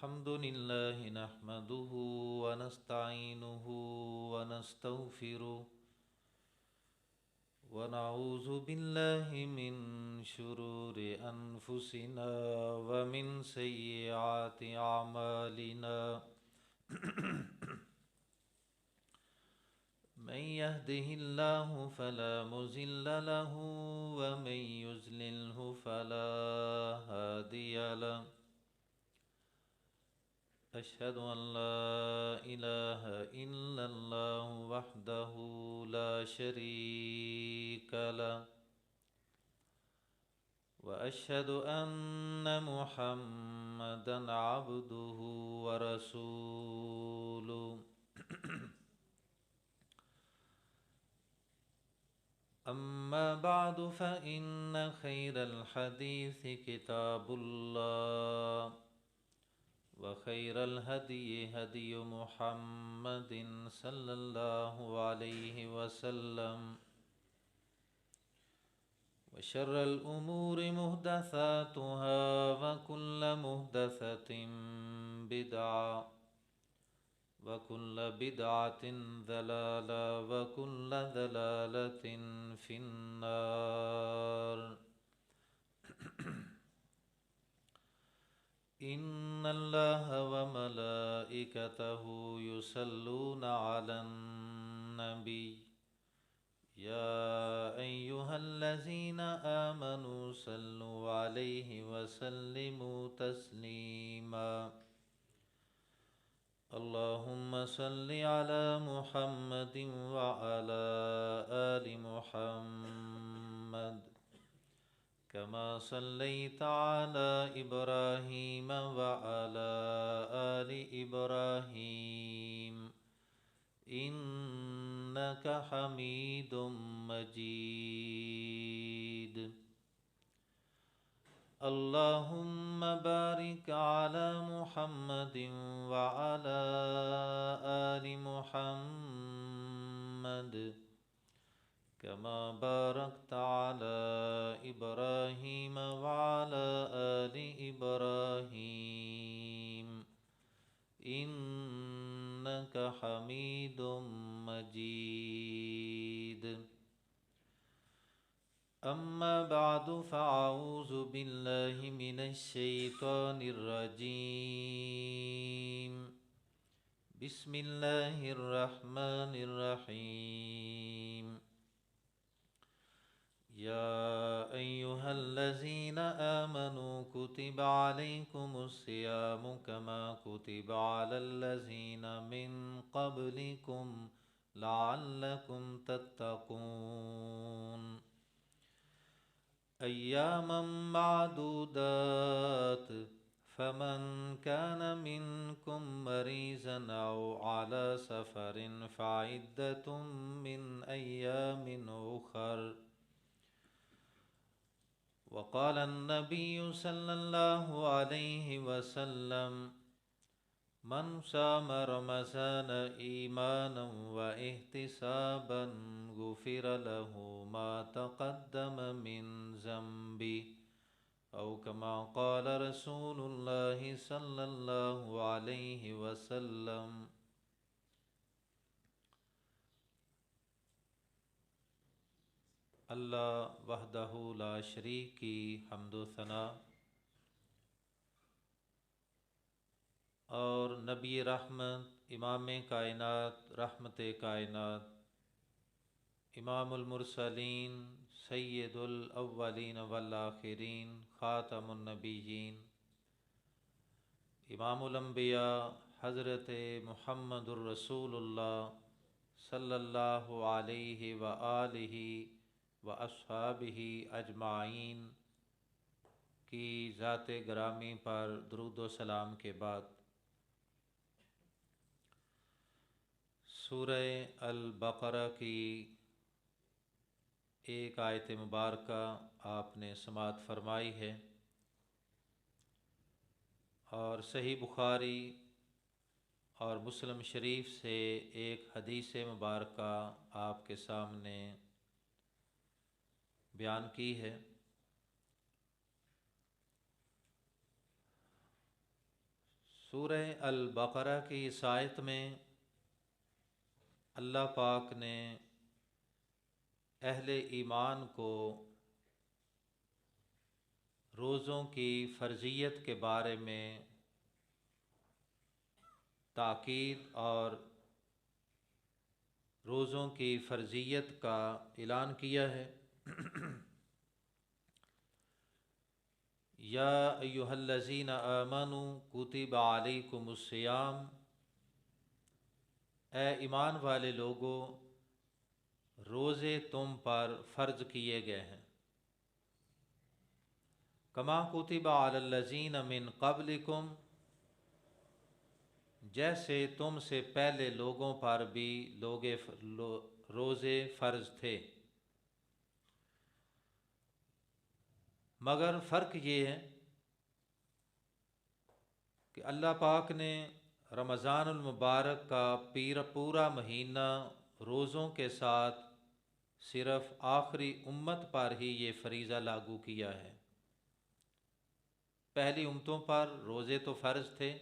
الحمد لله نحمده ونستعينه ونستغفره ونعوذ بالله من شرور أنفسنا ومن سيئات أعمالنا من يهده الله فلا مضل له ومن يضلله فلا هادي له أشهد أن لا إله إلا الله وحده لا شريك له وأشهد أن محمدًا عبده ورسوله أما بعد فإن خير الحديث كتاب الله وخير الهدي هدي محمد صلى الله عليه وسلم وشر الأمور محدثاتها وكل محدثة بدعة وكل بدعة ضلالة وكل ضلالة في النار إن الله وملائكته يصلون على النبي يا أيها الذين آمنوا صلوا عليه وسلموا تسليما اللهم صل على محمد وعلى آل محمد كما صليت على إبراهيم وعلى آل إبراهيم إنك حميد مجيد اللهم بارك على محمد وعلى آل محمد كما باركت على إبراهيم وعلى آل إبراهيم إنك حميد مجيد أما بعد فأعوذ بالله من الشيطان الرجيم بسم الله الرحمن الرحيم يا أيها الذين آمنوا كتب عليكم الصيام كما كتب على الذين من قبلكم لعلكم تتقون أياما معدودات فمن كان منكم مريضا أو على سفر فعدة من أيام أخر وقال النبي صلى الله عليه وسلم من صام رمضان إيمانا واحتسابا غفر له ما تقدم من ذنبه أو كما قال رسول الله صلى الله عليه وسلم اللہ وحدہ لا شریک کی حمد و ثنا اور نبی رحمت امام کائنات رحمت کائنات امام المرسلین سید الاولین والآخرین خاتم النبیین امام الانبیاء حضرت محمد الرسول اللہ صلی اللہ علیہ وآلہ واصحابہ اجمعین کی ذات گرامی پر درود و سلام کے بعد سورہ البقرہ کی ایک آیت مبارکہ آپ نے سماعت فرمائی ہے اور صحیح بخاری اور مسلم شریف سے ایک حدیث مبارکہ آپ کے سامنے بیان کی ہے۔ سورہ البقرہ کی اس آیت میں اللہ پاک نے اہل ایمان کو روزوں کی فرضیت کے بارے میں تاکید اور روزوں کی فرضیت کا اعلان کیا ہے۔ یا ایھا الذین آمنوا کتب علیکم الصیام، اے ایمان والے لوگو روزے تم پر فرض کیے گئے ہیں۔ کما کتب علی الذین من قبلکم، جیسے تم سے پہلے لوگوں پر بھی روزے فرض تھے، مگر فرق یہ ہے کہ اللہ پاک نے رمضان المبارک کا پورا مہینہ روزوں کے ساتھ صرف آخری امت پر ہی یہ فریضہ لاگو کیا ہے۔ پہلی امتوں پر روزے تو فرض تھے،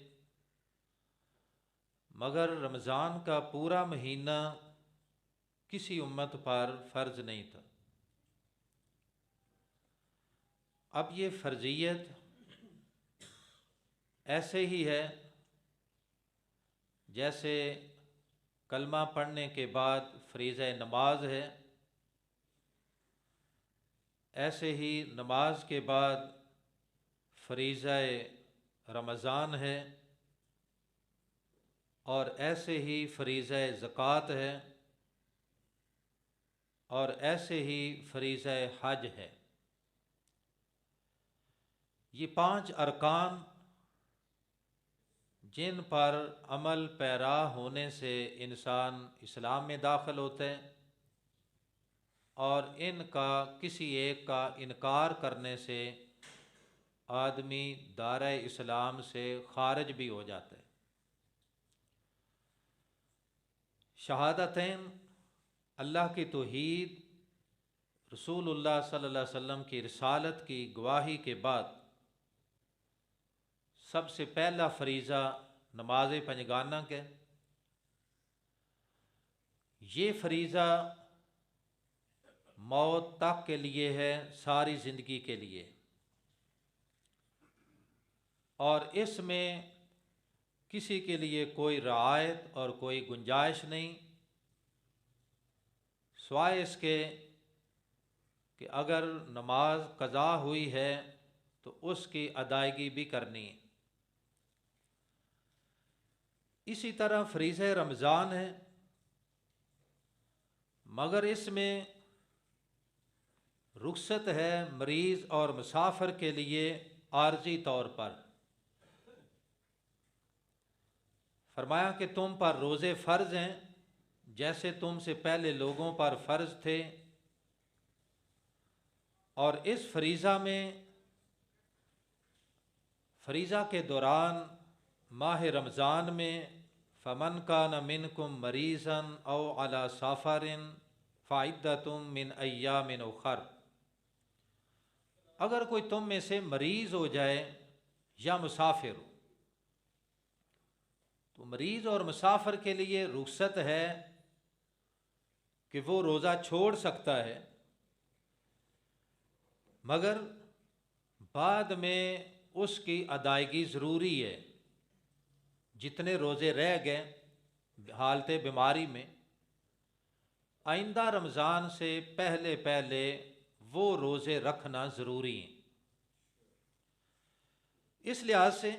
مگر رمضان کا پورا مہینہ کسی امت پر فرض نہیں تھا۔ اب یہ فرضیت ایسے ہی ہے جیسے کلمہ پڑھنے کے بعد فریضہ نماز ہے، ایسے ہی نماز کے بعد فریضہ رمضان ہے، اور ایسے ہی فریضہ زکوٰۃ ہے، اور ایسے ہی فریضہ حج ہے۔ یہ 5 ارکان جن پر عمل پیرا ہونے سے انسان اسلام میں داخل ہوتا ہے، اور ان کا کسی ایک کا انکار کرنے سے آدمی دائرہ اسلام سے خارج بھی ہو جاتا ہے۔ شہادتین، اللہ کی توحید، رسول اللہ صلی اللہ علیہ وسلم کی رسالت کی گواہی کے بعد سب سے پہلا فریضہ نماز پنجگانہ کے۔ یہ فریضہ موت تک کے لیے ہے، ساری زندگی کے لیے، اور اس میں کسی کے لیے کوئی رعایت اور کوئی گنجائش نہیں، سوائے اس کے کہ اگر نماز قضا ہوئی ہے تو اس کی ادائیگی بھی کرنی ہے۔ اسی طرح فریضہ رمضان ہے، مگر اس میں رخصت ہے مریض اور مسافر کے لیے عارضی طور پر۔ فرمایا کہ تم پر روزے فرض ہیں جیسے تم سے پہلے لوگوں پر فرض تھے، اور اس فریضہ کے دوران ماہ رمضان میں فمن کان منکم مریضا او علی سفر فعدۃ من ایام اخر، اگر کوئی تم میں سے مریض ہو جائے یا مسافر ہو، تو مریض اور مسافر کے لیے رخصت ہے کہ وہ روزہ چھوڑ سکتا ہے، مگر بعد میں اس کی ادائیگی ضروری ہے۔ جتنے روزے رہ گئے حالت بیماری میں، آئندہ رمضان سے پہلے وہ روزے رکھنا ضروری ہیں۔ اس لحاظ سے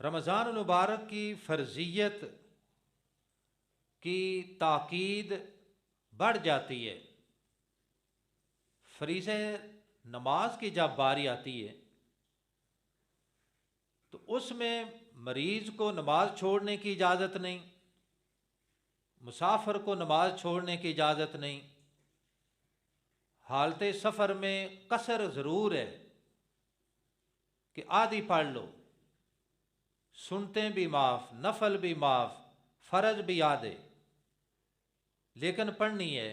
رمضان المبارک کی فرضیت کی تاکید بڑھ جاتی ہے۔ فریضہ نماز کی جب باری آتی ہے تو اس میں مریض کو نماز چھوڑنے کی اجازت نہیں، مسافر کو نماز چھوڑنے کی اجازت نہیں۔ حالت سفر میں قصر ضرور ہے کہ آدھی پڑھ لو، سنتیں بھی معاف، نفل بھی معاف، فرض بھی آدھے، لیکن پڑھنی ہے،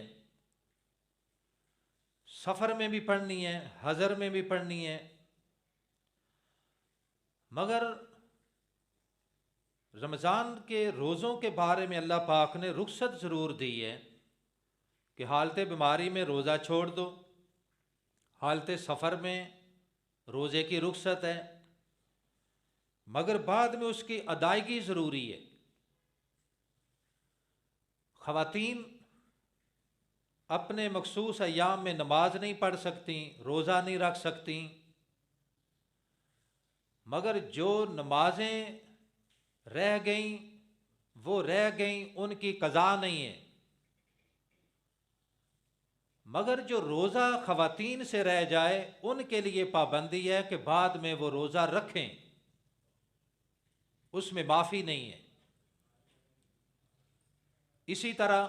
سفر میں بھی پڑھنی ہے، حضر میں بھی پڑھنی ہے۔ مگر رمضان کے روزوں کے بارے میں اللہ پاک نے رخصت ضرور دی ہے کہ حالت بیماری میں روزہ چھوڑ دو، حالت سفر میں روزے کی رخصت ہے، مگر بعد میں اس کی ادائیگی ضروری ہے۔ خواتین اپنے مخصوص ایام میں نماز نہیں پڑھ سکتیں، روزہ نہیں رکھ سکتیں، مگر جو نمازیں رہ گئیں وہ رہ گئیں، ان کی قضا نہیں ہے، مگر جو روزہ خواتین سے رہ جائے ان کے لیے پابندی ہے کہ بعد میں وہ روزہ رکھیں، اس میں معافی نہیں ہے۔ اسی طرح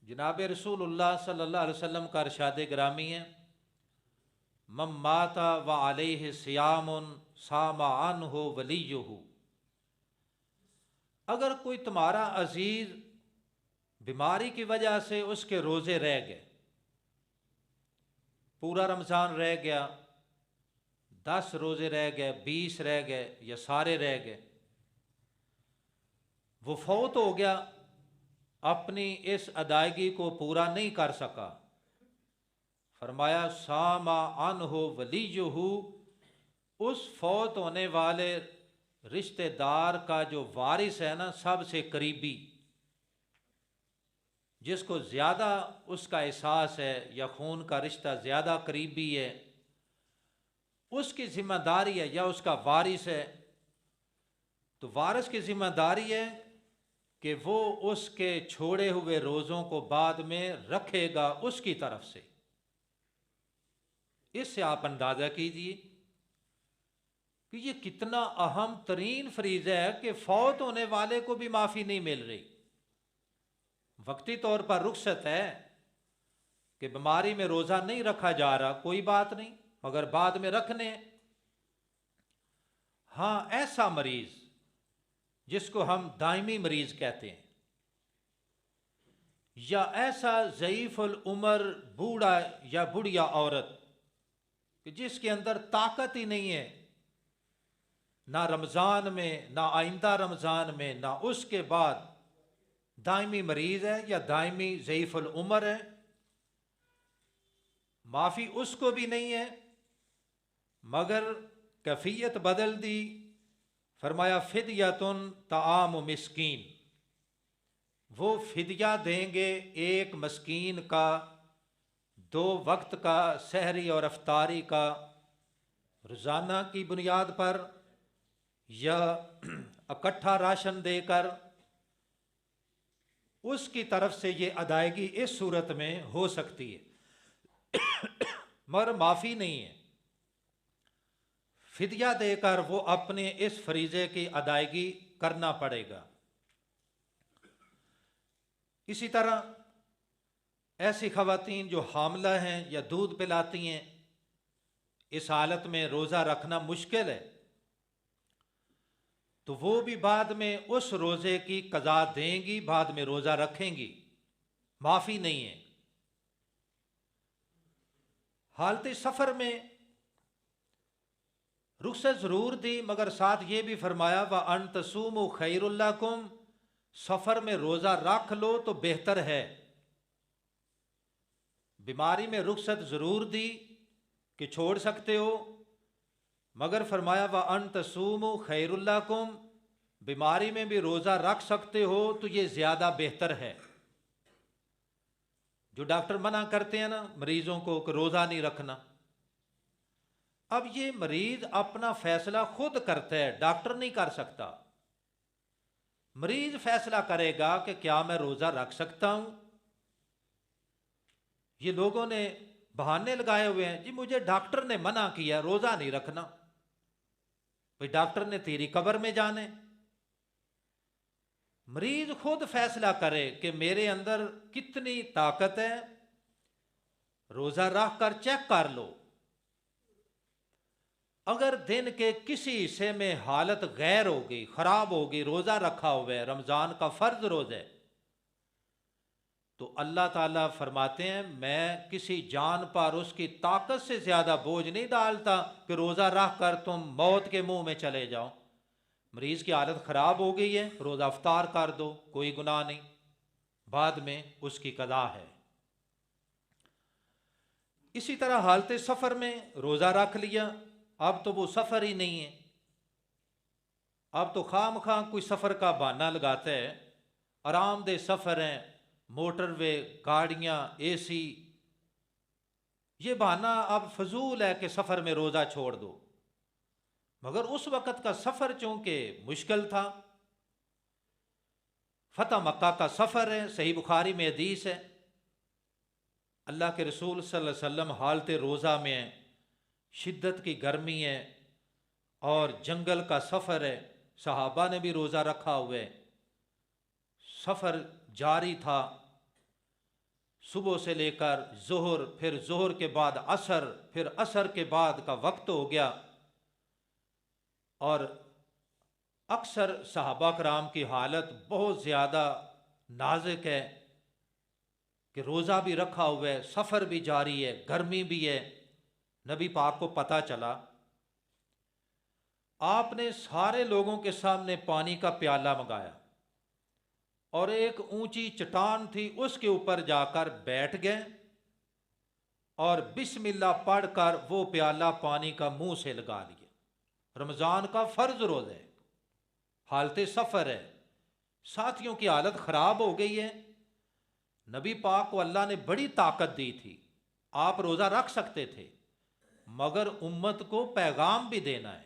جناب رسول اللہ صلی اللہ علیہ وسلم کا ارشاد گرامی ہے، من مات وعلیہ صیام صام عنہ ولیہ، اگر کوئی تمہارا عزیز بیماری کی وجہ سے اس کے روزے رہ گئے، پورا رمضان رہ گیا، 10 روزے رہ گئے، 20 رہ گئے یا سارے رہ گئے، وہ فوت ہو گیا، اپنی اس ادائیگی کو پورا نہیں کر سکا، فرمایا صام عنہ ولیہ، اس فوت ہونے والے رشتہ دار کا جو وارث ہے نا، سب سے قریبی، جس کو زیادہ اس کا احساس ہے یا خون کا رشتہ زیادہ قریبی ہے، اس کی ذمہ داری ہے، یا اس کا وارث ہے تو وارث کی ذمہ داری ہے کہ وہ اس کے چھوڑے ہوئے روزوں کو بعد میں رکھے گا اس کی طرف سے۔ اس سے آپ اندازہ کیجئے کہ یہ کتنا اہم ترین فریضہ ہے کہ فوت ہونے والے کو بھی معافی نہیں مل رہی۔ وقتی طور پر رخصت ہے کہ بیماری میں روزہ نہیں رکھا جا رہا، کوئی بات نہیں، مگر بعد میں رکھنے ہیں۔ ہاں، ایسا مریض جس کو ہم دائمی مریض کہتے ہیں، یا ایسا ضعیف العمر بوڑھا یا بڑھیا عورت کہ جس کے اندر طاقت ہی نہیں ہے، نہ رمضان میں، نہ آئندہ رمضان میں، نہ اس کے بعد، دائمی مریض ہے یا دائمی ضعیف العمر ہے، معافی اس کو بھی نہیں ہے، مگر کیفیت بدل دی، فرمایا فدیۃ طعام مسکین، وہ فدیہ دیں گے ایک مسکین کا 2 وقت کا سحری اور افطاری کا، روزانہ کی بنیاد پر یا اکٹھا راشن دے کر، اس کی طرف سے یہ ادائیگی اس صورت میں ہو سکتی ہے، مگر معافی نہیں ہے۔ فدیہ دے کر وہ اپنے اس فریضے کی ادائیگی کرنا پڑے گا۔ اسی طرح ایسی خواتین جو حاملہ ہیں یا دودھ پلاتی ہیں، اس حالت میں روزہ رکھنا مشکل ہے، تو وہ بھی بعد میں اس روزے کی قضا دیں گی، بعد میں روزہ رکھیں گی، معافی نہیں ہے۔ حالت سفر میں رخصت ضرور دی، مگر ساتھ یہ بھی فرمایا وَأَن تَصُومُوا خَيْرٌ لَكُمْ، سفر میں روزہ رکھ لو تو بہتر ہے۔ بیماری میں رخصت ضرور دی کہ چھوڑ سکتے ہو، مگر فرمایا وَأَن تَصُومُوا خَيْرٌ لَكُمْ، بیماری میں بھی روزہ رکھ سکتے ہو تو یہ زیادہ بہتر ہے۔ جو ڈاکٹر منع کرتے ہیں نا مریضوں کو کہ روزہ نہیں رکھنا، اب یہ مریض اپنا فیصلہ خود کرتا ہے، ڈاکٹر نہیں کر سکتا۔ مریض فیصلہ کرے گا کہ کیا میں روزہ رکھ سکتا ہوں۔ یہ لوگوں نے بہانے لگائے ہوئے ہیں، جی مجھے ڈاکٹر نے منع کیا روزہ نہیں رکھنا، بھئی ڈاکٹر نے تیری قبر میں جانے۔ مریض خود فیصلہ کرے کہ میرے اندر کتنی طاقت ہے، روزہ رکھ کر چیک کر لو۔ اگر دن کے کسی حصے میں حالت غیر ہو گئی، خراب ہو گئی، روزہ رکھا ہوا ہے، رمضان کا فرض روزہ ہے، تو اللہ تعالیٰ فرماتے ہیں میں کسی جان پر اس کی طاقت سے زیادہ بوجھ نہیں ڈالتا کہ روزہ رکھ کر تم موت کے منہ میں چلے جاؤ، مریض کی حالت خراب ہو گئی ہے، روزہ افطار کر دو، کوئی گناہ نہیں، بعد میں اس کی قضا ہے۔ اسی طرح حالت سفر میں روزہ رکھ لیا، اب تو وہ سفر ہی نہیں ہے، اب تو خواہ مخواہ کوئی سفر کا بہانہ لگاتا ہے، آرام دہ سفر ہیں، موٹر وے، گاڑیاں، اے سی، یہ بہانہ اب فضول ہے کہ سفر میں روزہ چھوڑ دو۔ مگر اس وقت کا سفر چونکہ مشکل تھا، فتح مکہ کا سفر ہے، صحیح بخاری میں حدیث ہے، اللہ کے رسول صلی اللہ علیہ وسلم حالت روزہ میں ہیں، شدت کی گرمی ہے اور جنگل کا سفر ہے، صحابہ نے بھی روزہ رکھا ہوا ہے، سفر جاری تھا، صبح سے لے کر ظہر، پھر ظہر کے بعد عصر، پھر عصر کے بعد کا وقت ہو گیا، اور اکثر صحابہ کرام کی حالت بہت زیادہ نازک ہے کہ روزہ بھی رکھا ہوا ہے، سفر بھی جاری ہے، گرمی بھی ہے۔ نبی پاک کو پتہ چلا، آپ نے سارے لوگوں کے سامنے پانی کا پیالہ منگایا اور ایک اونچی چٹان تھی، اس کے اوپر جا کر بیٹھ گئے اور بسم اللہ پڑھ کر وہ پیالہ پانی کا منہ سے لگا لیا۔ رمضان کا فرض روزہ ہے، حالت سفر ہے، ساتھیوں کی حالت خراب ہو گئی ہے، نبی پاک کو اللہ نے بڑی طاقت دی تھی، آپ روزہ رکھ سکتے تھے، مگر امت کو پیغام بھی دینا ہے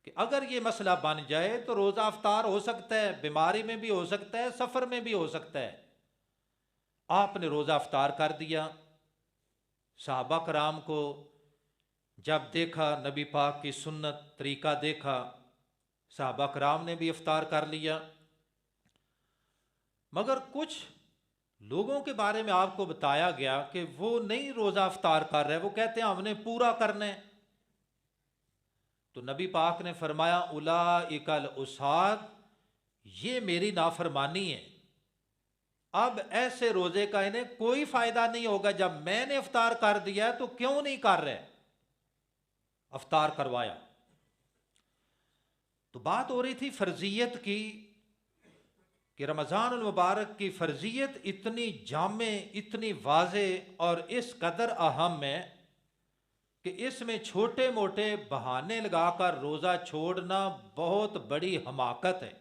کہ اگر یہ مسئلہ بن جائے تو روزہ افطار ہو سکتا ہے، بیماری میں بھی ہو سکتا ہے، سفر میں بھی ہو سکتا ہے۔ آپ نے روزہ افطار کر دیا۔ صحابہ کرام کو جب دیکھا، نبی پاک کی سنت طریقہ دیکھا، صحابہ کرام نے بھی افطار کر لیا۔ مگر کچھ لوگوں کے بارے میں آپ کو بتایا گیا کہ وہ نہیں روزہ افطار کر رہے، وہ کہتے ہیں ہم نے پورا کرنا ہے۔ تو نبی پاک نے فرمایا اولئک العصاۃ، یہ میری نافرمانی ہے، اب ایسے روزے کا انہیں کوئی فائدہ نہیں ہوگا، جب میں نے افطار کر دیا ہے تو کیوں نہیں کر رہے؟ افطار کروایا۔ تو بات ہو رہی تھی فرضیت کی کہ رمضان المبارک کی فرضیت اتنی جامع، اتنی واضح اور اس قدر اہم ہے کہ اس میں چھوٹے موٹے بہانے لگا کر روزہ چھوڑنا بہت بڑی حماقت ہے۔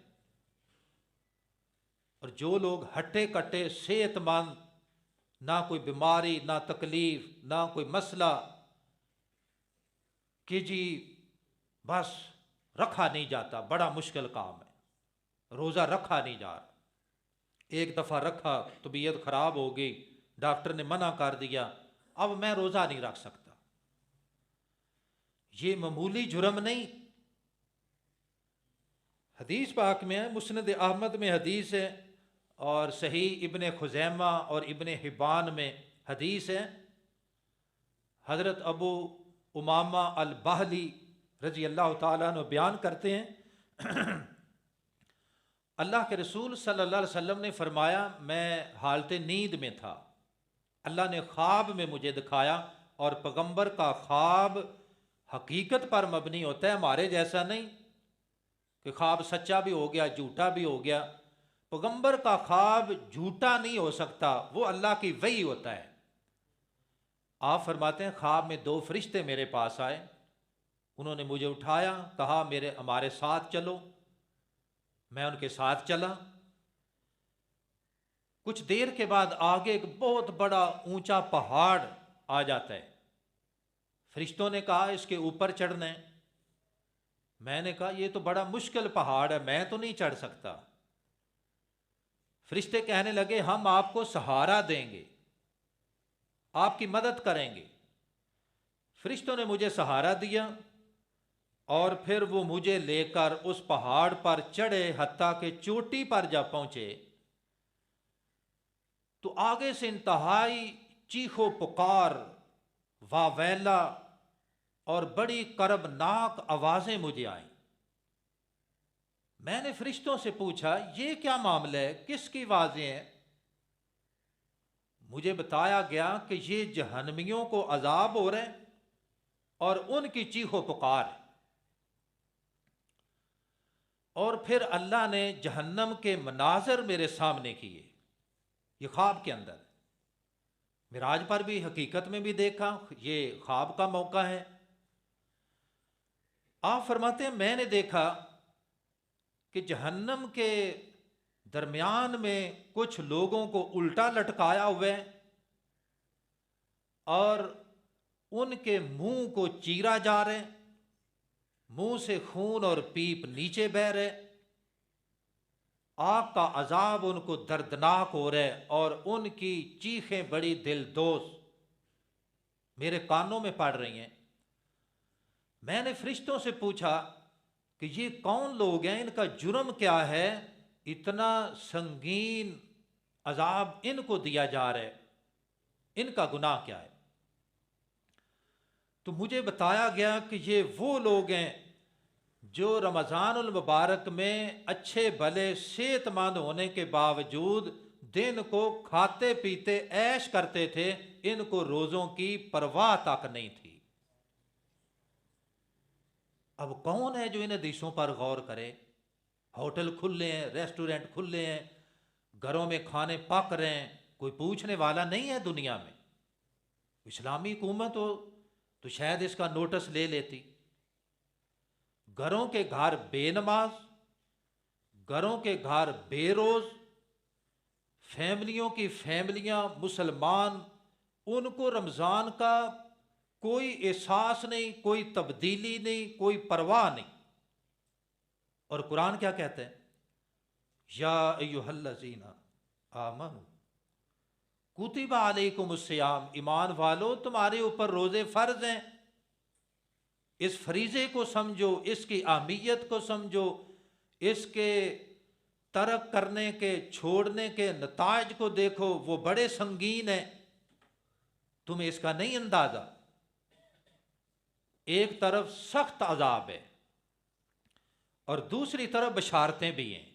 اور جو لوگ ہٹے کٹے صحت مند، نہ کوئی بیماری، نہ تکلیف، نہ کوئی مسئلہ، کہ جی بس رکھا نہیں جاتا، بڑا مشکل کام ہے، روزہ رکھا نہیں جا رہا، ایک دفعہ رکھا طبیعت خراب ہو گئی، ڈاکٹر نے منع کر دیا، اب میں روزہ نہیں رکھ سکتا۔ یہ معمولی جرم نہیں، حدیث پاک میں ہے، مسند احمد میں حدیث ہے، اور صحیح ابن خزیمہ اور ابن حبان میں حدیث ہے، حضرت ابو امامہ الباہلی رضی اللہ تعالیٰ عنہ بیان کرتے ہیں، اللہ کے رسول صلی اللہ علیہ وسلم نے فرمایا، میں حالت نیند میں تھا، اللہ نے خواب میں مجھے دکھایا، اور پیغمبر کا خواب حقیقت پر مبنی ہوتا ہے، ہمارے جیسا نہیں کہ خواب سچا بھی ہو گیا، جھوٹا بھی ہو گیا۔ پیغمبر کا خواب جھوٹا نہیں ہو سکتا، وہ اللہ کی وحی ہوتا ہے۔ آپ فرماتے ہیں خواب میں دو فرشتے میرے پاس آئے، انہوں نے مجھے اٹھایا، کہا ہمارے ساتھ چلو، میں ان کے ساتھ چلا۔ کچھ دیر کے بعد آگے ایک بہت بڑا اونچا پہاڑ آ جاتا ہے، فرشتوں نے کہا اس کے اوپر چڑھنا ہے، میں نے کہا یہ تو بڑا مشکل پہاڑ ہے، میں تو نہیں چڑھ سکتا۔ فرشتے کہنے لگے ہم آپ کو سہارا دیں گے، آپ کی مدد کریں گے۔ فرشتوں نے مجھے سہارا دیا اور پھر وہ مجھے لے کر اس پہاڑ پر چڑھے، حتیٰ کہ چوٹی پر جب پہنچے تو آگے سے انتہائی چیخ و پکار، واویلا اور بڑی کربناک آوازیں مجھے آئیں۔ میں نے فرشتوں سے پوچھا یہ کیا معاملہ ہے، کس کی آوازیں ہیں؟ مجھے بتایا گیا کہ یہ جہنمیوں کو عذاب ہو رہے ہیں اور ان کی چیخ و پکار ہے۔ اور پھر اللہ نے جہنم کے مناظر میرے سامنے کیے، یہ خواب کے اندر، معراج پر بھی حقیقت میں بھی دیکھا، یہ خواب کا موقع ہے۔ آپ فرماتے ہیں میں نے دیکھا کہ جہنم کے درمیان میں کچھ لوگوں کو الٹا لٹکایا ہوا ہے اور ان کے منہ کو چیرا جا رہے، منہ سے خون اور پیپ نیچے بہہ رہے، آگ کا عذاب ان کو دردناک ہو رہا ہے اور ان کی چیخیں بڑی دل دوز میرے کانوں میں پڑ رہی ہیں۔ میں نے فرشتوں سے پوچھا کہ یہ کون لوگ ہیں، ان کا جرم کیا ہے، اتنا سنگین عذاب ان کو دیا جا رہا ہے، ان کا گناہ کیا ہے؟ تو مجھے بتایا گیا کہ یہ وہ لوگ ہیں جو رمضان المبارک میں اچھے بھلے صحت مند ہونے کے باوجود دن کو کھاتے پیتے عیش کرتے تھے، ان کو روزوں کی پرواہ تک نہیں تھی۔ اب کون ہے جو ان حدیثوں پر غور کرے؟ ہوٹل کھلے ہیں، ریسٹورنٹ کھلے ہیں، گھروں میں کھانے پک رہے ہیں، کوئی پوچھنے والا نہیں ہے دنیا میں۔ اسلامی حکومت ہو تو شاید اس کا نوٹس لے لیتی۔ گھروں کے گھر بے نماز، گھروں کے گھر بے روز، فیملیوں کی فیملیاں مسلمان، ان کو رمضان کا کوئی احساس نہیں، کوئی تبدیلی نہیں، کوئی پرواہ نہیں۔ اور قرآن کیا کہتے ہیں؟ یا ایھا الذین آمنوا کتب علیکم الصیام، ایمان والو تمہارے اوپر روزے فرض ہیں۔ اس فریضے کو سمجھو، اس کی اہمیت کو سمجھو، اس کے ترک کرنے کے چھوڑنے کے نتائج کو دیکھو، وہ بڑے سنگین ہیں، تمہیں اس کا نہیں اندازہ۔ ایک طرف سخت عذاب ہے اور دوسری طرف بشارتیں بھی ہیں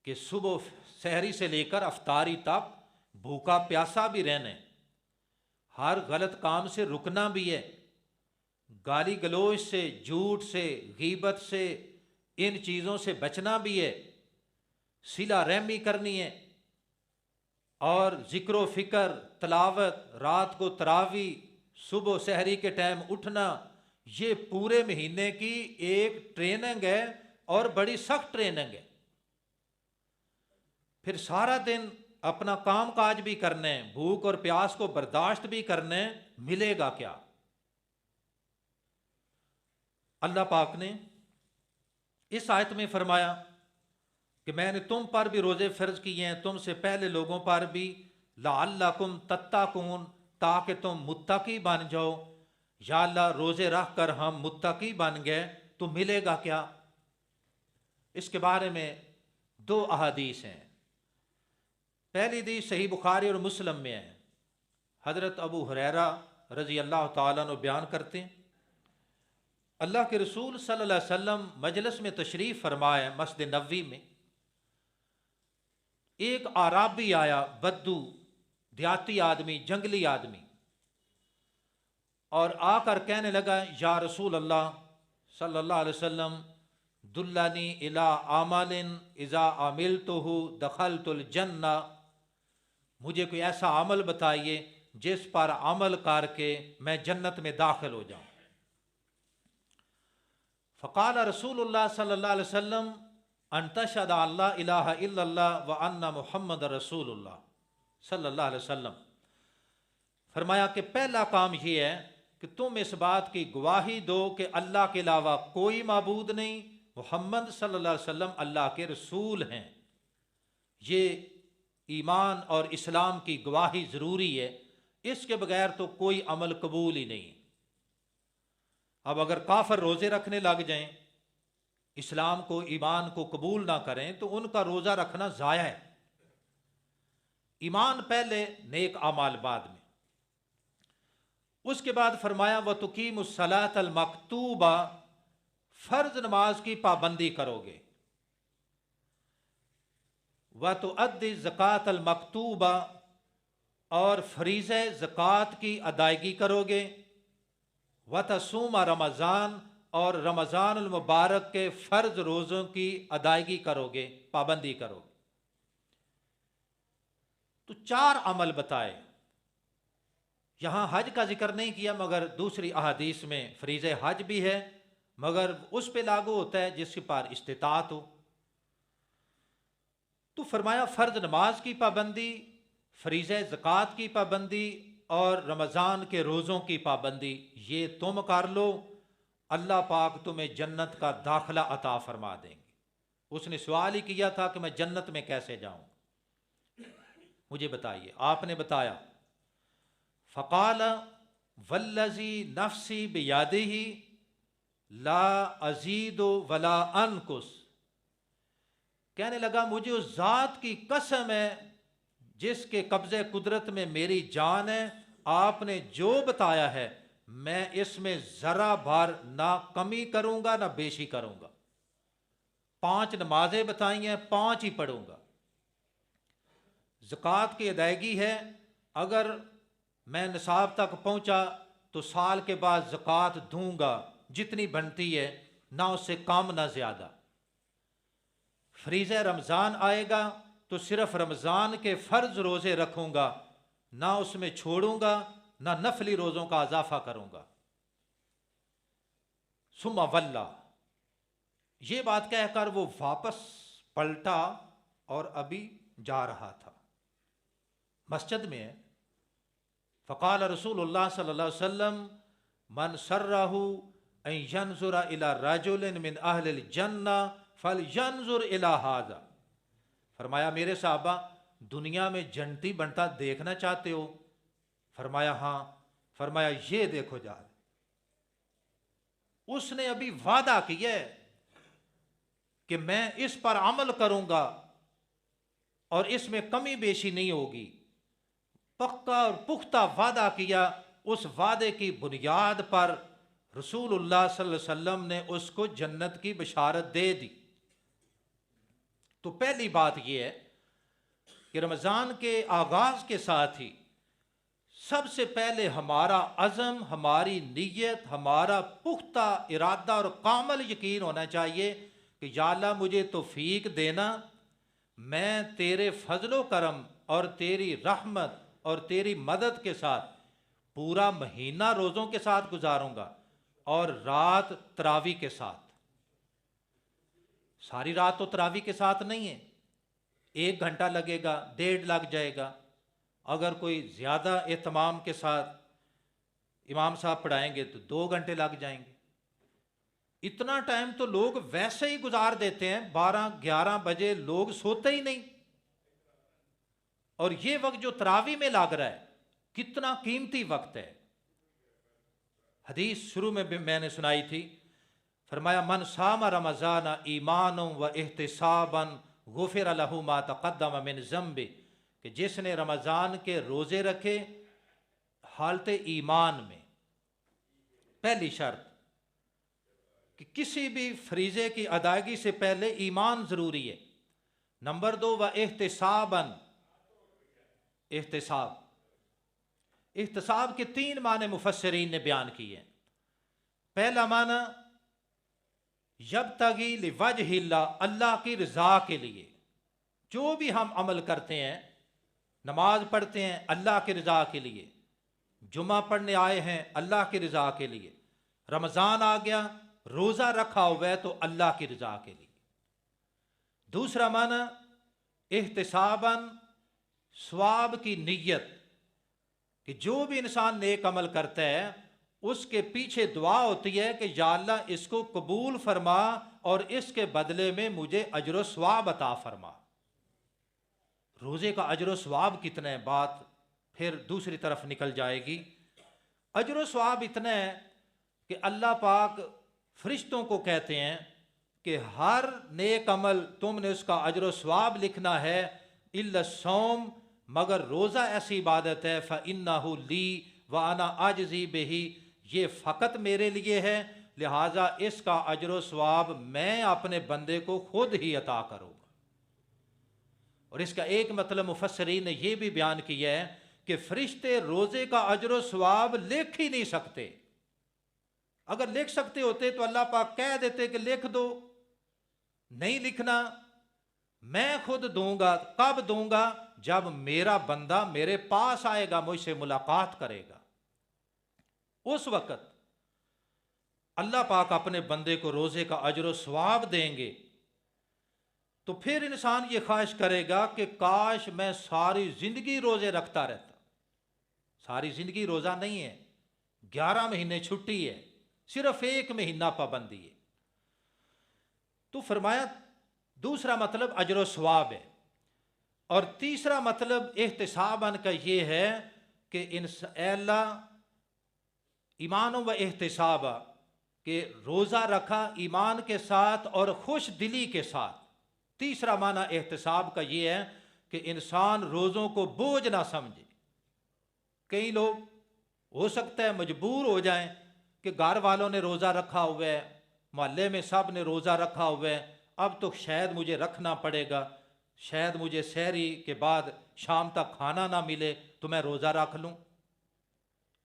کہ صبح سحری سے لے کر افطاری تک بھوکا پیاسا بھی رہنا ہے، ہر غلط کام سے رکنا بھی ہے، گالی گلوچ سے، جھوٹ سے، غیبت سے، ان چیزوں سے بچنا بھی ہے، صلہ رحمی کرنی ہے، اور ذکر و فکر، تلاوت، رات کو تراویح، صبح سحری کے ٹائم اٹھنا، یہ پورے مہینے کی ایک ٹریننگ ہے اور بڑی سخت ٹریننگ ہے۔ پھر سارا دن اپنا کام کاج بھی کرنے، بھوک اور پیاس کو برداشت بھی کرنے، ملے گا کیا؟ اللہ پاک نے اس آیت میں فرمایا کہ میں نے تم پر بھی روزے فرض کیے ہیں، تم سے پہلے لوگوں پر بھی، لعلکم تتقون، تاکہ تم متقی بن جاؤ۔ یا اللہ روزے رکھ کر ہم متقی بن گئے تو ملے گا کیا؟ اس کے بارے میں دو احادیث ہیں۔ پہلی حدیث صحیح بخاری اور مسلم میں ہے، حضرت ابو ہریرہ رضی اللہ تعالیٰ عنہ بیان کرتے ہیں، اللہ کے رسول صلی اللہ علیہ وسلم مجلس میں تشریف فرمائے، مسجد نبوی میں، ایک اعرابی آیا، بدو، دیہاتی آدمی، جنگلی آدمی، اور آ کر کہنے لگا یا رسول اللہ صلی اللہ علیہ وسلم دلنی الی عمل اذا عملتہ دخلت الجنہ، مجھے کوئی ایسا عمل بتائیے جس پر عمل کر کے میں جنت میں داخل ہو جاؤں۔ فقال رسول اللہ صلی اللہ علیہ وسلم ان تشہد ان لا الہ الا اللہ وان محمد رسول اللہ صلی اللہ علیہ وسلم، فرمایا کہ پہلا کام یہ ہے کہ تم اس بات کی گواہی دو کہ اللہ کے علاوہ کوئی معبود نہیں، محمد صلی اللہ علیہ وسلم اللہ کے رسول ہیں۔ یہ ایمان اور اسلام کی گواہی ضروری ہے، اس کے بغیر تو کوئی عمل قبول ہی نہیں۔ اب اگر کافر روزے رکھنے لگ جائیں، اسلام کو، ایمان کو قبول نہ کریں، تو ان کا روزہ رکھنا ضائع ہے۔ ایمان پہلے، نیک اعمال بعد میں۔ اس کے بعد فرمایا وَتُقِيمُ الصَّلَاةَ الْمَكْتُوبَةَ، فرض نماز کی پابندی کرو گے، وَتُؤَدِّي الزَّكَاةَ الْمَكْتُوبَةَ، اور فریضہ زکوٰۃ کی ادائیگی کرو گے، وَتَصُومَ رمضان، اور رمضان المبارک کے فرض روزوں کی ادائیگی کرو گے، پابندی کرو گے۔ تو 4 عمل بتائے، یہاں حج کا ذکر نہیں کیا، مگر دوسری احادیث میں فریضہ حج بھی ہے، مگر اس پہ لاگو ہوتا ہے جس کے پاس استطاعت ہو۔ تو فرمایا فرض نماز کی پابندی، فریضہ زکوٰۃ کی پابندی اور رمضان کے روزوں کی پابندی، یہ تم کر لو، اللہ پاک تمہیں جنت کا داخلہ عطا فرما دیں گے۔ اس نے سوال ہی کیا تھا کہ میں جنت میں کیسے جاؤں، مجھے بتائیے۔ آپ نے بتایا، فقال والذی نفسی بیدہ لا ازید ولا انقص، کہنے لگا مجھے اس ذات کی قسم ہے جس کے قبضے قدرت میں میری جان ہے، آپ نے جو بتایا ہے میں اس میں ذرا بھر نہ کمی کروں گا نہ بیشی کروں گا۔ 5 نمازیں بتائی ہیں، 5 ہی پڑھوں گا۔ زکوٰۃ کی ادائیگی ہے، اگر میں نصاب تک پہنچا تو سال کے بعد زکوٰۃ دوں گا جتنی بنتی ہے، نہ اس سے کم نہ زیادہ۔ فریضہ رمضان آئے گا تو صرف رمضان کے فرض روزے رکھوں گا، نہ اس میں چھوڑوں گا نہ نفلی روزوں کا اضافہ کروں گا۔ ثم ولا، یہ بات کہہ کر وہ واپس پلٹا اور ابھی جا رہا تھا، مسجد میں ہے۔ فقال رسول اللہ صلی اللہ علیہ وسلم من سرہ ان ینظر الی رجل من اہل الجنہ فلینظر الی ھذا، فرمایا میرے صحابہ دنیا میں جنتی بنتا دیکھنا چاہتے ہو؟ فرمایا ہاں۔ فرمایا یہ دیکھو جا، اس نے ابھی وعدہ کیا ہے کہ میں اس پر عمل کروں گا اور اس میں کمی بیشی نہیں ہوگی، پکا اور پختہ وعدہ کیا۔ اس وعدے کی بنیاد پر رسول اللہ صلی اللہ علیہ وسلم نے اس کو جنت کی بشارت دے دی۔ تو پہلی بات یہ ہے کہ رمضان کے آغاز کے ساتھ ہی سب سے پہلے ہمارا عزم، ہماری نیت، ہمارا پختہ ارادہ اور کامل یقین ہونا چاہیے کہ یا اللہ مجھے توفیق دینا، میں تیرے فضل و کرم اور تیری رحمت اور تیری مدد کے ساتھ پورا مہینہ روزوں کے ساتھ گزاروں گا اور رات تراویح کے ساتھ۔ ساری رات تو تراویح کے ساتھ نہیں ہے، 1 گھنٹہ لگے گا، 1.5 لگ جائے گا، اگر کوئی زیادہ اہتمام کے ساتھ امام صاحب پڑھائیں گے تو 2 گھنٹے لگ جائیں گے۔ اتنا ٹائم تو لوگ ویسے ہی گزار دیتے ہیں، 12-11 بجے لوگ سوتے ہی نہیں، اور یہ وقت جو تراویح میں لگ رہا ہے کتنا قیمتی وقت ہے۔ حدیث شروع میں بھی میں نے سنائی تھی، فرمایا من صام رمضان ایمانا و احتسابا غفر لہ ما تقدم من ذنبہ، کہ جس نے رمضان کے روزے رکھے حالت ایمان میں، پہلی شرط کہ کسی بھی فریضے کی ادائیگی سے پہلے ایمان ضروری ہے۔ نمبر 2 و احتسابا، احتساب کے 3 معنی مفسرین نے بیان کیے ہیں۔ پہلا معنی یبتغی لوجہ اللہ، اللہ کی رضا کے لیے، جو بھی ہم عمل کرتے ہیں، نماز پڑھتے ہیں اللہ کی رضا کے لیے، جمعہ پڑھنے آئے ہیں اللہ کی رضا کے لیے، رمضان آ گیا روزہ رکھا ہوا ہے تو اللہ کی رضا کے لیے۔ دوسرا معنی احتساباً، ثواب کی نیت، کہ جو بھی انسان نیک عمل کرتا ہے اس کے پیچھے دعا ہوتی ہے کہ یا اللہ اس کو قبول فرما اور اس کے بدلے میں مجھے اجر و ثواب عطا فرما۔ روزے کا اجر و ثواب کتنا ہے، بات پھر دوسری طرف نکل جائے گی۔ اجر و ثواب اتنا ہے کہ اللہ پاک فرشتوں کو کہتے ہیں کہ ہر نیک عمل تم نے اس کا اجر و ثواب لکھنا ہے الا الصوم، مگر روزہ ایسی عبادت ہے فإنہ لی وأنا أجزی بہ، یہ فقط میرے لیے ہے، لہٰذا اس کا اجر و ثواب میں اپنے بندے کو خود ہی عطا کروں گا۔ اور اس کا ایک مطلب مفسرین نے یہ بھی بیان کیا ہے کہ فرشتے روزے کا اجر و ثواب لکھ ہی نہیں سکتے، اگر لکھ سکتے ہوتے تو اللہ پاک کہہ دیتے کہ لکھ دو، نہیں لکھنا، میں خود دوں گا۔ کب دوں گا؟ جب میرا بندہ میرے پاس آئے گا، مجھ سے ملاقات کرے گا، اس وقت اللہ پاک اپنے بندے کو روزے کا اجر و ثواب دیں گے۔ تو پھر انسان یہ خواہش کرے گا کہ کاش میں ساری زندگی روزے رکھتا رہتا۔ ساری زندگی روزہ نہیں ہے، 11 مہینے چھٹی ہے، صرف 1 مہینہ پابندی ہے۔ تو فرمایا دوسرا مطلب اجر و ثواب ہے، اور تیسرا مطلب احتساباً کا یہ ہے کہ اے اللہ ایمان و احتسابا، کہ روزہ رکھا ایمان کے ساتھ اور خوش دلی کے ساتھ۔ تیسرا معنی احتساب کا یہ ہے کہ انسان روزوں کو بوجھ نہ سمجھے۔ کئی لوگ ہو سکتا ہے مجبور ہو جائیں کہ گھر والوں نے روزہ رکھا ہوا ہے، محلے میں سب نے روزہ رکھا ہوا ہے، اب تو شاید مجھے رکھنا پڑے گا، شاید مجھے سحری کے بعد شام تک کھانا نہ ملے تو میں روزہ رکھ لوں۔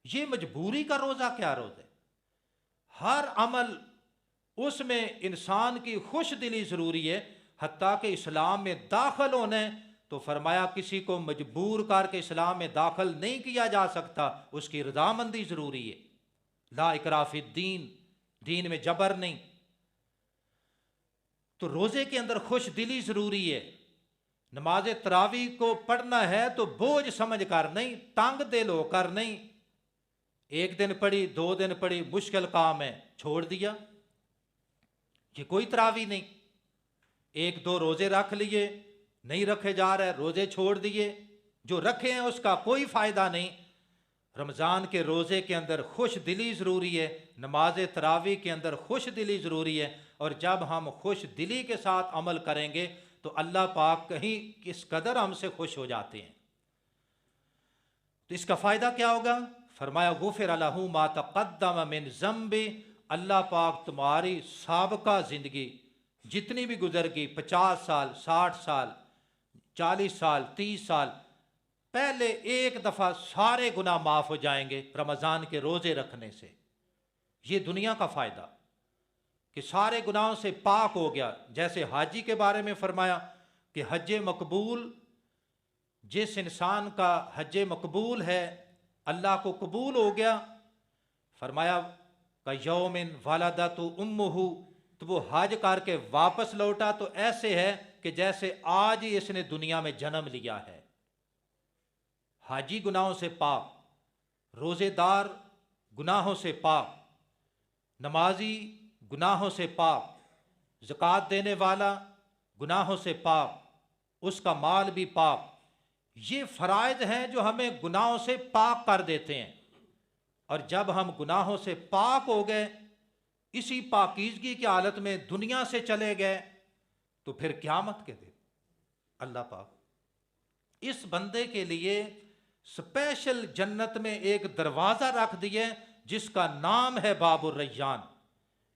یہ مجبوری کا روزہ کیا روزہ ہے؟ ہر عمل اس میں انسان کی خوش دلی ضروری ہے۔ حتیٰ کہ اسلام میں داخل ہونے تو فرمایا کسی کو مجبور کر کے اسلام میں داخل نہیں کیا جا سکتا، اس کی رضامندی ضروری ہے۔ لا اکراہ فی الدین، دین میں جبر نہیں۔ تو روزے کے اندر خوش دلی ضروری ہے۔ نماز تراویح کو پڑھنا ہے تو بوجھ سمجھ کر نہیں، تنگ دل ہو کر نہیں، 1 دن پڑھی 2 دن پڑھی، مشکل کام ہے چھوڑ دیا، یہ کوئی تراویح نہیں۔ 1-2 روزے رکھ لیے، نہیں رکھے جا رہے، روزے چھوڑ دیے، جو رکھے ہیں اس کا کوئی فائدہ نہیں۔ رمضان کے روزے کے اندر خوش دلی ضروری ہے، نماز تراویح کے اندر خوش دلی ضروری ہے، اور جب ہم خوش دلی کے ساتھ عمل کریں گے تو اللہ پاک کہیں کس قدر ہم سے خوش ہو جاتے ہیں۔ تو اس کا فائدہ کیا ہوگا؟ فرمایا غفر لہ ما تقدم من ذنب، اللہ پاک تمہاری سابقہ زندگی جتنی بھی گزر گئی، 50 سال 60 سال 40 سال 30 سال، پہلے ایک دفعہ سارے گناہ معاف ہو جائیں گے رمضان کے روزے رکھنے سے۔ یہ دنیا کا فائدہ کہ سارے گناہوں سے پاک ہو گیا۔ جیسے حاجی کے بارے میں فرمایا کہ حج مقبول، جس انسان کا حج مقبول ہے اللہ کو قبول ہو گیا، فرمایا کہ یوم ولدت امہ، تو وہ حج کر کے واپس لوٹا تو ایسے ہے کہ جیسے آج ہی اس نے دنیا میں جنم لیا ہے۔ حاجی گناہوں سے پاک، روزے دار گناہوں سے پاک، نمازی گناہوں سے پاک، زکوٰۃ دینے والا گناہوں سے پاک، اس کا مال بھی پاک۔ یہ فرائض ہیں جو ہمیں گناہوں سے پاک کر دیتے ہیں، اور جب ہم گناہوں سے پاک ہو گئے، اسی پاکیزگی کی حالت میں دنیا سے چلے گئے، تو پھر قیامت کے دن اللہ پاک اس بندے کے لیے اسپیشل جنت میں ایک دروازہ رکھ دیے جس کا نام ہے باب الریان،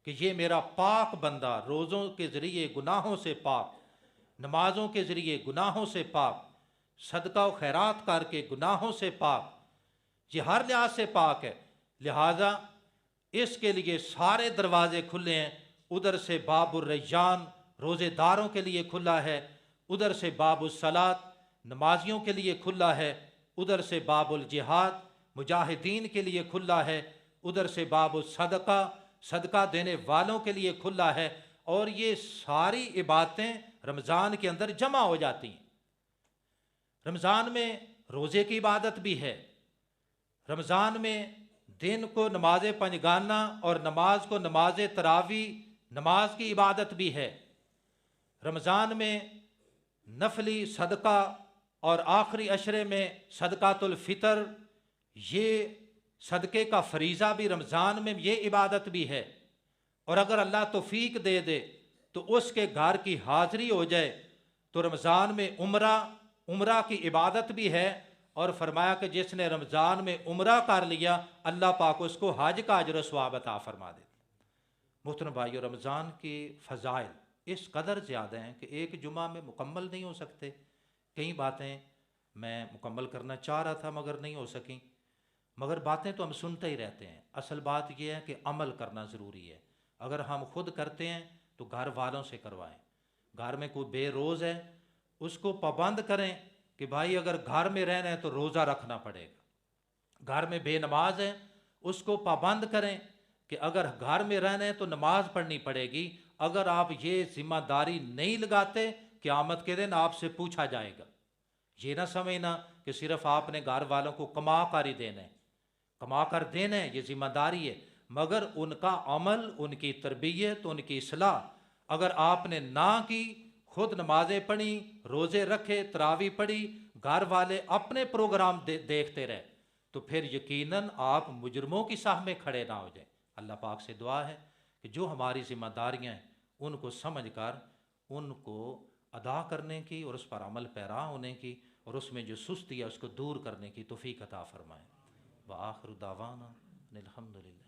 کہ یہ میرا پاک بندہ، روزوں کے ذریعے گناہوں سے پاک، نمازوں کے ذریعے گناہوں سے پاک، صدقہ و خیرات کر کے گناہوں سے پاک، یہ ہر لحاظ سے پاک ہے۔ لہٰذا اس کے لیے سارے دروازے کھلے ہیں۔ ادھر سے باب الریان روزے داروں کے لیے کھلا ہے، ادھر سے باب الصلاۃ نمازیوں کے لیے کھلا ہے، ادھر سے باب الجہاد مجاہدین کے لیے کھلا ہے، ادھر سے باب الصدقہ صدقہ دینے والوں کے لیے کھلا ہے، اور یہ ساری عبادتیں رمضان کے اندر جمع ہو جاتی ہیں۔ رمضان میں روزے کی عبادت بھی ہے، رمضان میں دن کو نماز پنجگانہ اور نماز کو نماز تراویح نماز کی عبادت بھی ہے۔ رمضان میں نفلی صدقہ اور آخری عشرے میں صدقۃ الفطر، یہ صدقے کا فریضہ بھی رمضان میں، یہ عبادت بھی ہے۔ اور اگر اللہ توفیق دے دے تو اس کے گھر کی حاضری ہو جائے تو رمضان میں عمرہ کی عبادت بھی ہے، اور فرمایا کہ جس نے رمضان میں عمرہ کر لیا اللہ پاک اس کو حج کا اجر و ثواب عطا فرما دیتے۔ محترم بھائیو، رمضان کی فضائل اس قدر زیادہ ہیں کہ ایک جمعہ میں مکمل نہیں ہو سکتے۔ کئی باتیں میں مکمل کرنا چاہ رہا تھا مگر نہیں ہو سکیں۔ مگر باتیں تو ہم سنتے ہی رہتے ہیں. اصل بات یہ ہے کہ عمل کرنا ضروری ہے. اگر ہم خود کرتے ہیں تو گھر والوں سے کروائیں. گھر میں کوئی بے روز ہے اس کو پابند کریں کہ بھائی اگر گھر میں رہنا ہے تو روزہ رکھنا پڑے گا. گھر میں بے نماز ہے اس کو پابند کریں کہ اگر گھر میں رہنا ہے تو نماز پڑھنی پڑے گی. اگر آپ یہ ذمہ داری نہیں لگاتے قیامت کے دن آپ سے پوچھا جائے گا. یہ نہ سمجھنا کہ صرف آپ نے گھر والوں کو کما کر ہی دینا ہے. کما کر دینا ہے یہ ذمہ داری ہے، مگر ان کا عمل، ان کی تربیت، ان کی اصلاح اگر آپ نے نہ کی، خود نمازیں پڑھی، روزے رکھے، تراویح پڑھی، گھر والے اپنے پروگرام دیکھتے رہے، تو پھر یقیناً آپ مجرموں کی ساہ میں کھڑے نہ ہو جائیں. اللہ پاک سے دعا ہے کہ جو ہماری ذمہ داریاں ہیں ان کو سمجھ کر ان کو ادا کرنے کی اور اس پر عمل پیرا ہونے کی، اور اس میں جو سستی ہے اس کو دور کرنے کی توفیق عطا فرمائے. وآخر دعوانا ان الحمد للہ.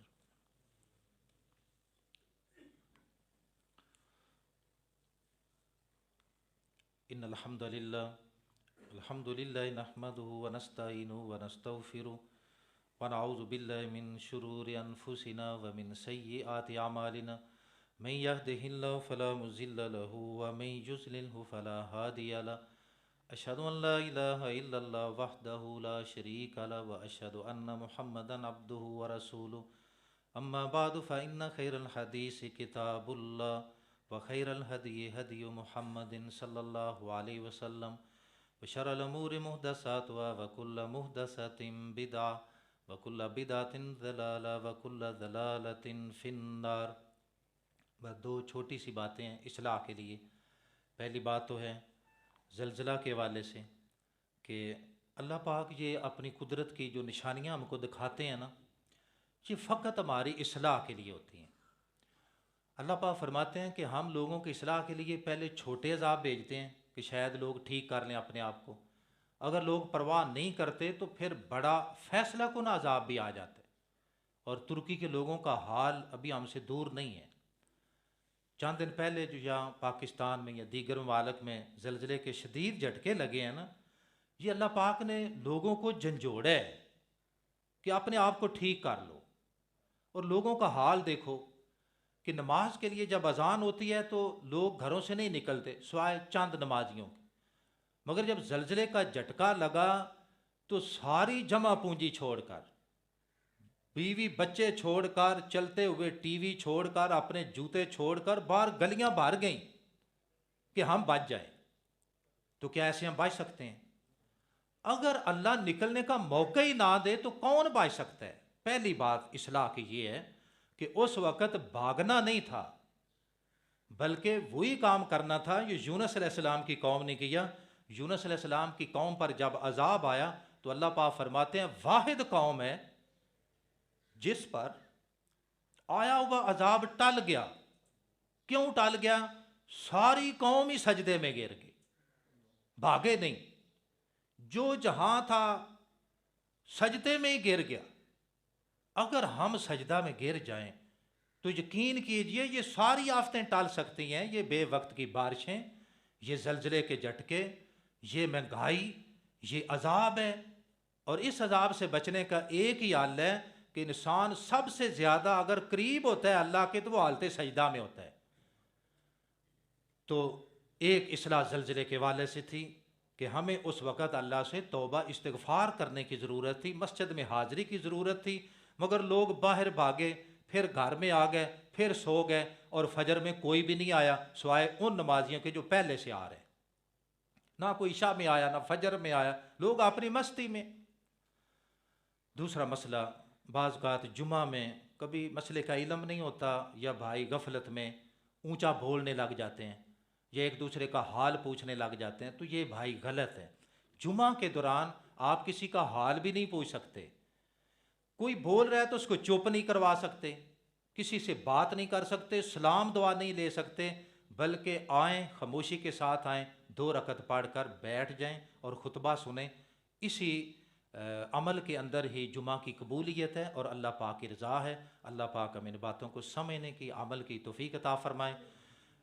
ان الحمد للہ الحمد للہ نحمده ونستعینه ونستغفره ونعوذ باللہ من شرور انفسنا ومن سیئات اعمالنا من يهده الله فلا مضل له ومن يضلل فلا هادي له. اشهد ان لا اله الا الله وحده لا شريك له واشهد ان محمدا عبده ورسوله. اما بعد فان خير الحديث كتاب الله وخير الهدي هدي محمد صلى الله عليه وسلم وشر الامور محدثاتها وكل محدثة بدعة وكل بدعة ضلالة وكل ضلالة في النار. بس دو چھوٹی سی باتیں ہیں اصلاح کے لیے. پہلی بات تو ہے زلزلہ کے حوالے سے کہ اللہ پاک یہ اپنی قدرت کی جو نشانیاں ہم کو دکھاتے ہیں نا، یہ فقط ہماری اصلاح کے لیے ہوتی ہیں. اللہ پاک فرماتے ہیں کہ ہم لوگوں کی اصلاح کے لیے پہلے چھوٹے عذاب بھیجتے ہیں کہ شاید لوگ ٹھیک کر لیں اپنے آپ کو. اگر لوگ پرواہ نہیں کرتے تو پھر بڑا فیصلہ کن عذاب بھی آ جاتا ہے. اور ترکی کے لوگوں کا حال ابھی ہم سے دور نہیں ہے. چند دن پہلے جو یہاں پاکستان میں یا دیگر ممالک میں زلزلے کے شدید جھٹکے لگے ہیں نا، یہ اللہ پاک نے لوگوں کو جھنجھوڑا ہے کہ اپنے آپ کو ٹھیک کر لو. اور لوگوں کا حال دیکھو کہ نماز کے لیے جب اذان ہوتی ہے تو لوگ گھروں سے نہیں نکلتے سوائے چند نمازیوں کے، مگر جب زلزلے کا جھٹکا لگا تو ساری جمع پونجی چھوڑ کر، بیوی بچے چھوڑ کر، چلتے ہوئے ٹی وی چھوڑ کر، اپنے جوتے چھوڑ کر باہر گلیاں بھر گئیں کہ ہم بچ جائیں. تو کیا ایسے ہم بچ سکتے ہیں؟ اگر اللہ نکلنے کا موقع ہی نہ دے تو کون بچ سکتا ہے؟ پہلی بات اصلاح کی یہ ہے کہ اس وقت بھاگنا نہیں تھا بلکہ وہی کام کرنا تھا جو یونس علیہ السلام کی قوم نے کیا. یونس علیہ السلام کی قوم پر جب عذاب آیا تو اللہ پاک فرماتے ہیں واحد قوم ہے جس پر آیا ہوا عذاب ٹل گیا. کیوں ٹل گیا؟ ساری قوم ہی سجدے میں گر گئی، بھاگے نہیں. جو جہاں تھا سجدے میں ہی گر گیا. اگر ہم سجدہ میں گر جائیں تو یقین کیجئے یہ ساری آفتیں ٹال سکتی ہیں. یہ بے وقت کی بارشیں، یہ زلزلے کے جھٹکے، یہ مہنگائی، یہ عذاب ہے. اور اس عذاب سے بچنے کا ایک ہی حل ہے کہ انسان سب سے زیادہ اگر قریب ہوتا ہے اللہ کے تو وہ حالت سجدہ میں ہوتا ہے. تو ایک اصلاح زلزلے کے والے سے تھی کہ ہمیں اس وقت اللہ سے توبہ استغفار کرنے کی ضرورت تھی، مسجد میں حاضری کی ضرورت تھی. مگر لوگ باہر بھاگے، پھر گھر میں آ گئے، پھر سو گئے، اور فجر میں کوئی بھی نہیں آیا سوائے ان نمازیوں کے جو پہلے سے آ رہے ہیں. نہ کوئی عشاء میں آیا نہ فجر میں آیا، لوگ اپنی مستی میں. دوسرا مسئلہ، بعض اوقات جمعہ میں کبھی مسئلے کا علم نہیں ہوتا یا بھائی غفلت میں اونچا بولنے لگ جاتے ہیں یا ایک دوسرے کا حال پوچھنے لگ جاتے ہیں، تو یہ بھائی غلط ہے. جمعہ کے دوران آپ کسی کا حال بھی نہیں پوچھ سکتے. کوئی بول رہا ہے تو اس کو چپ نہیں کروا سکتے، کسی سے بات نہیں کر سکتے، سلام دعا نہیں لے سکتے، بلکہ آئیں خاموشی کے ساتھ آئیں، 2 رکعت پڑھ کر بیٹھ جائیں اور خطبہ سنیں. اسی عمل کے اندر ہی جمعہ کی قبولیت ہے اور اللہ پاک کی رضا ہے. اللہ پاک ہمیں ان باتوں کو سمجھنے کی، عمل کی توفیق عطا فرمائے.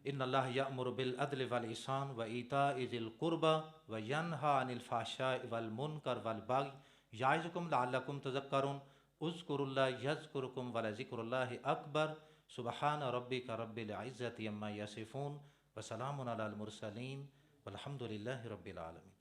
ان اللہ یأمر بالعدل والإحسان وإیتاء ذی القربى وینہی عن الفحشاء والمنکر والبغی یعظکم لعلکم تذکرون اذکروا اللہ یذکرکم ولذکر اللہ اکبر سبحان ربک رب العزۃ عما یصفون وسلام علی المرسلین والحمد للہ رب العالمین.